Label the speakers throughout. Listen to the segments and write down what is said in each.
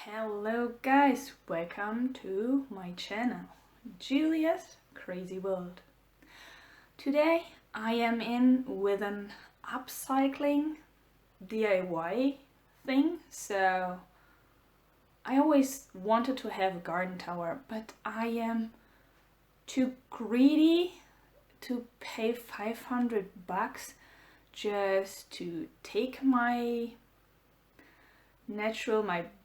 Speaker 1: Hello guys, welcome to my channel, Julia's Crazy World. Today I am in with an upcycling DIY thing. So I always wanted to have a garden tower, but I am too greedy to pay 500 bucks just to take my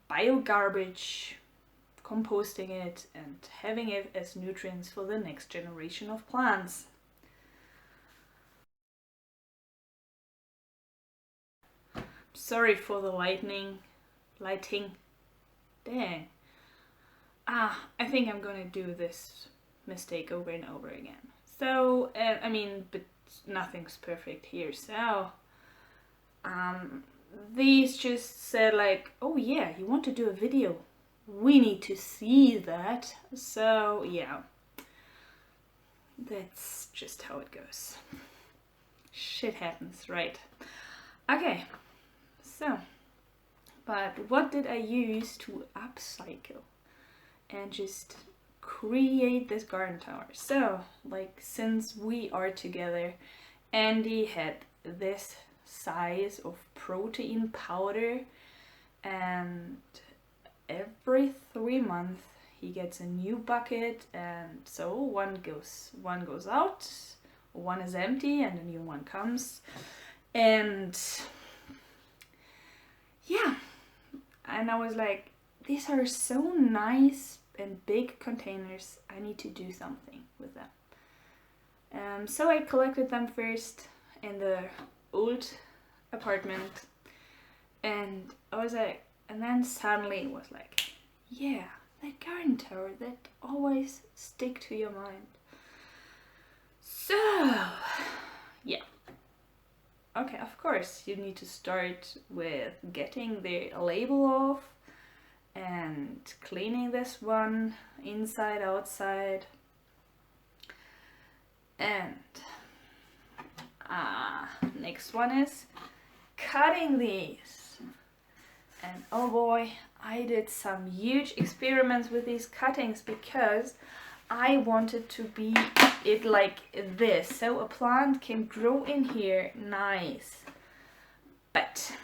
Speaker 1: bio garbage, composting it and having it as nutrients for the next generation of plants. Sorry for the lighting. Dang. I think I'm gonna do this mistake over and over again. So, but nothing's perfect here. So, these just said like, oh yeah, you want to do a video? We need to see that. So yeah, that's just how it goes. Shit happens, right? Okay, so, but what did I use to upcycle and just create this garden tower? So, like, since we are together, Andy had this size of protein powder, and every 3 months he gets a new bucket, and so one goes out, one is empty and a new one comes. And yeah, and I was like, these are so nice and big containers, I need to do something with them. So I collected them first in the old apartment, and I was like, and then suddenly it was like, yeah, that garden tower that always stick to your mind. So yeah, okay, of course you need to start with getting the label off and cleaning this one inside outside, and next one is cutting these. And oh boy, I did some huge experiments with these cuttings because I wanted to be it like this, so a plant can grow in here nice. But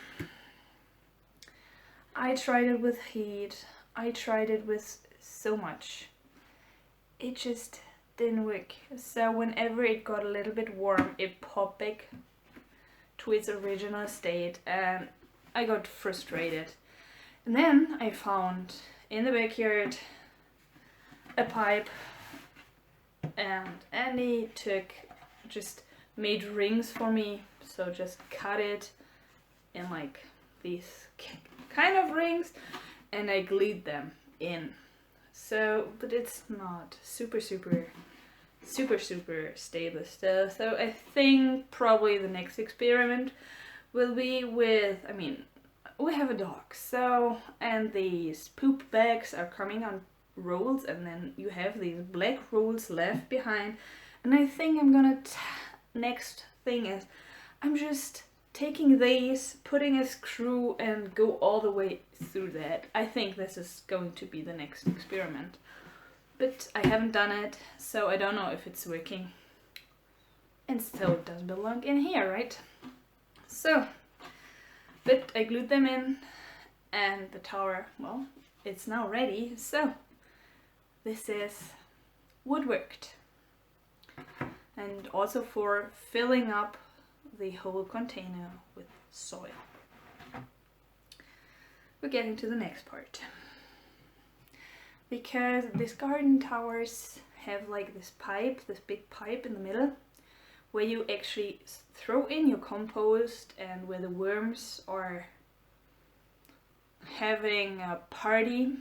Speaker 1: I tried it with heat, I tried it with so much, it just didn't work. So whenever it got a little bit warm, it popped back to its original state, and I got frustrated. And then I found in the backyard a pipe, and Andy just made rings for me, so just cut it in like these kind of rings, and I glued them in. So, but it's not super stable still. So I think probably the next experiment will be with, we have a dog, so, and these poop bags are coming on rolls, and then you have these black rolls left behind, and I think I'm gonna next thing is I'm just taking these, putting a screw and go all the way through that. I think this is going to be the next experiment. But I haven't done it, so I don't know if it's working. And so it does belong in here, right? So, but I glued them in, and the tower, well, it's now ready. So, this is woodworked. And also for filling up the whole container with soil. We're getting to the next part. Because these garden towers have like this big pipe in the middle, where you actually throw in your compost, and where the worms are having a party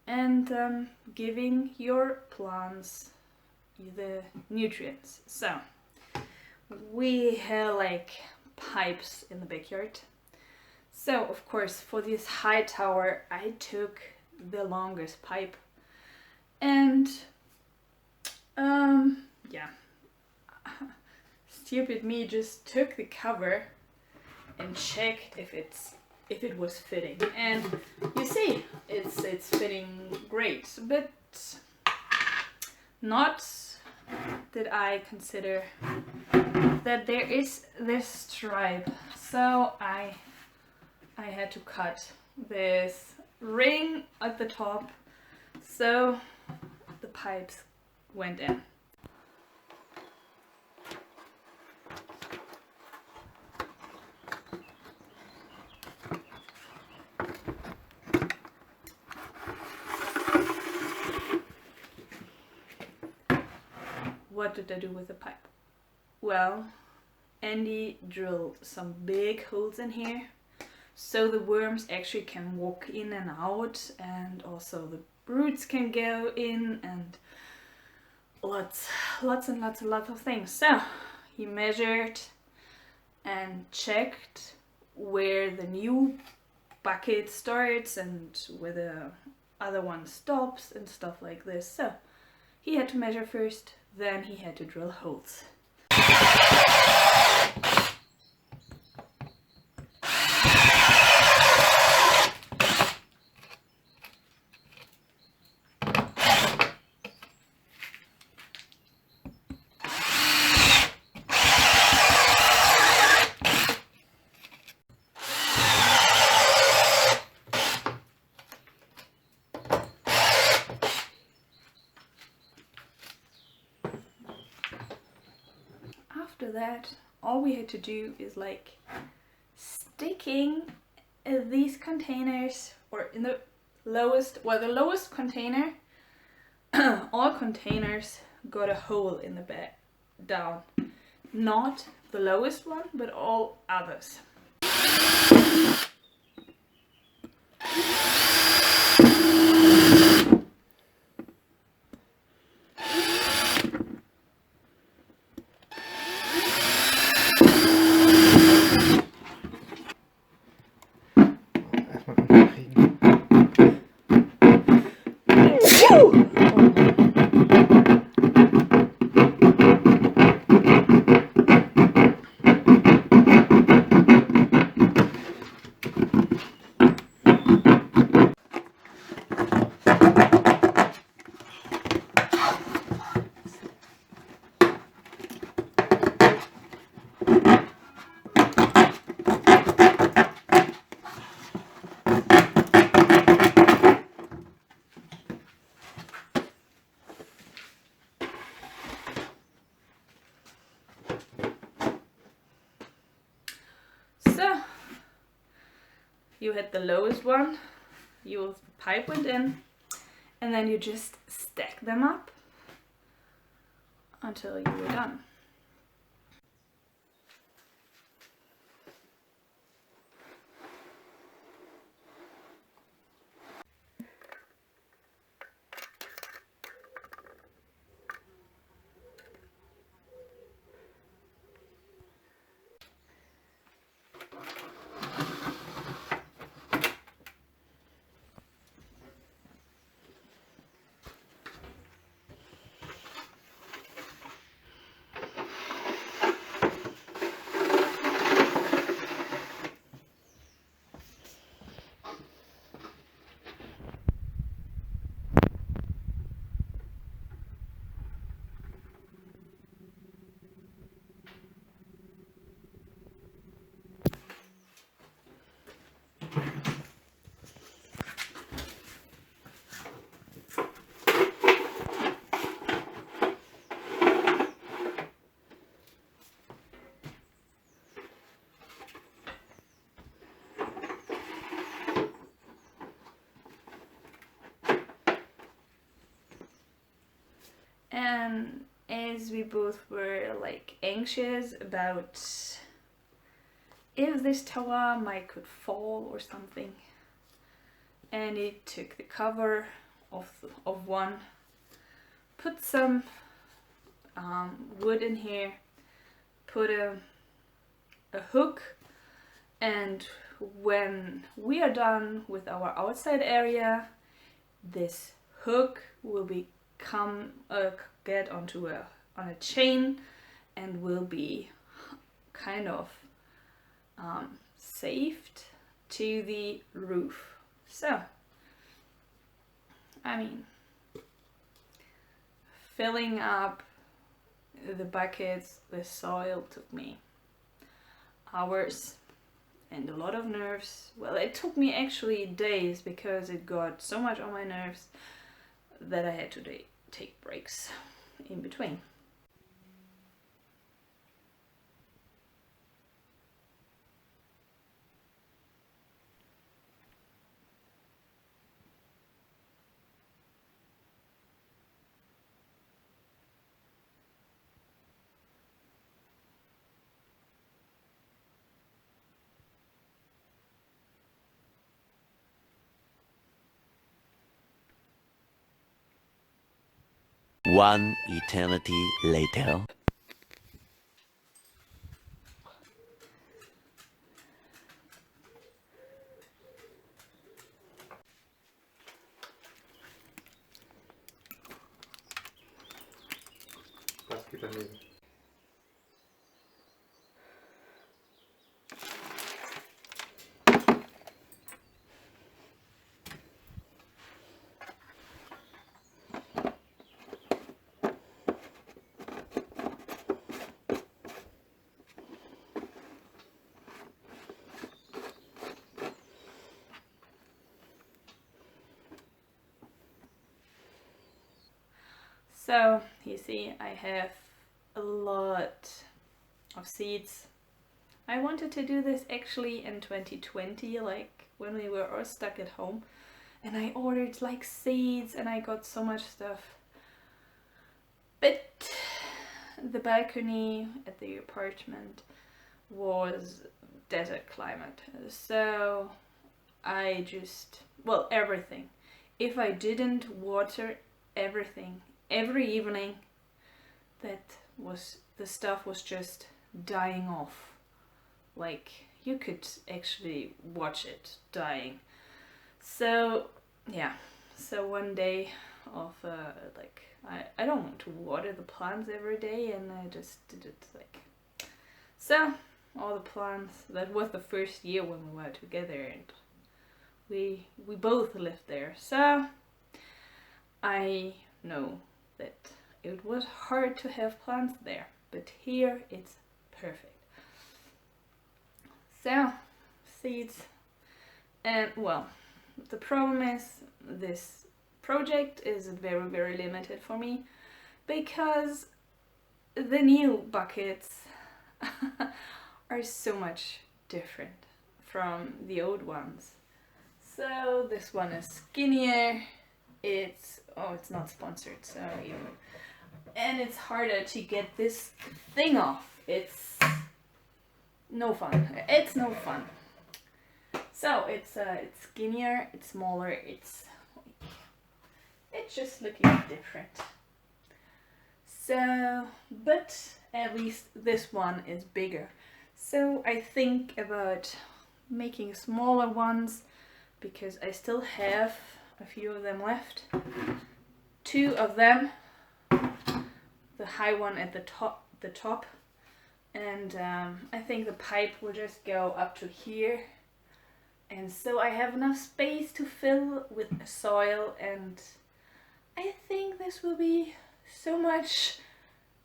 Speaker 1: and giving your plants the nutrients. So we have like pipes in the backyard. So of course for this high tower I took the longest pipe, and yeah, stupid me just took the cover and checked if it's if it was fitting. And you see, it's fitting great, but not did I consider that there is this stripe. So I had to cut this ring at the top so the pipes went in. What did I do with the pipe? Well, Andy drilled some big holes in here so the worms actually can walk in and out, and also the roots can go in, and lots of things. So he measured and checked where the new bucket starts and where the other one stops and stuff like this. So he had to measure first, then he had to drill holes. After that, all we had to do is like sticking these containers, or in the lowest, well, the lowest container, all containers got a hole in the back down. Not the lowest one, but all others. So you had the lowest one, the pipe went in, and then you just stack them up until you were done. And as we both were like anxious about if this tower might could fall or something, and he took the cover of one, put some wood in here, put a hook, and when we are done with our outside area, this hook will get onto on a chain and will be kind of saved to the roof. So, I mean, filling up the buckets with soil took me hours and a lot of nerves. Well, it took me actually days because it got so much on my nerves that I had to take breaks in between.
Speaker 2: One eternity later.
Speaker 3: Paski daneben.
Speaker 1: So, you see, I have a lot of seeds. I wanted to do this actually in 2020, like when we were all stuck at home, and I ordered like seeds and I got so much stuff. But the balcony at the apartment was desert climate, so I just, well, everything. If I didn't water everything every evening, the stuff was just dying off. Like, you could actually watch it dying. So yeah, so one day of like, I don't want to water the plants every day, and I just did it like so. All the plants, that was the first year when we were together, and we both lived there, so I know that it was hard to have plants there, but here it's perfect. So, seeds. And well, the problem is this project is very, very limited for me because the new buckets are so much different from the old ones. So this one is skinnier. It's not sponsored, so and it's harder to get this thing off. It's no fun. It's no fun. So it's skinnier, it's smaller, it's just looking different. So, but at least this one is bigger. So I think about making smaller ones because I still have a few of them left. Two of them, the high one at the top, and I think the pipe will just go up to here, and so I have enough space to fill with soil, and I think this will be so much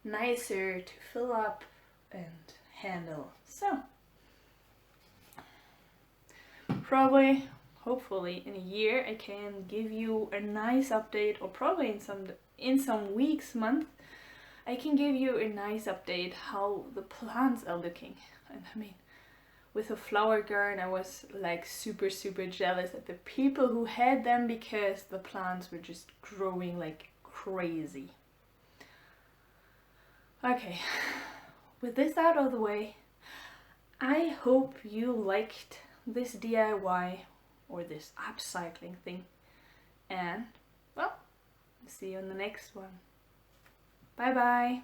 Speaker 1: nicer to fill up and handle. So probably, hopefully in a year I can give you a nice update, or probably in some weeks, month, I can give you a nice update how the plants are looking. And I mean, with a flower garden I was like super jealous at the people who had them because the plants were just growing like crazy. Okay, with this out of the way, I hope you liked this DIY or this upcycling thing, and well, see you in the next one. Bye bye.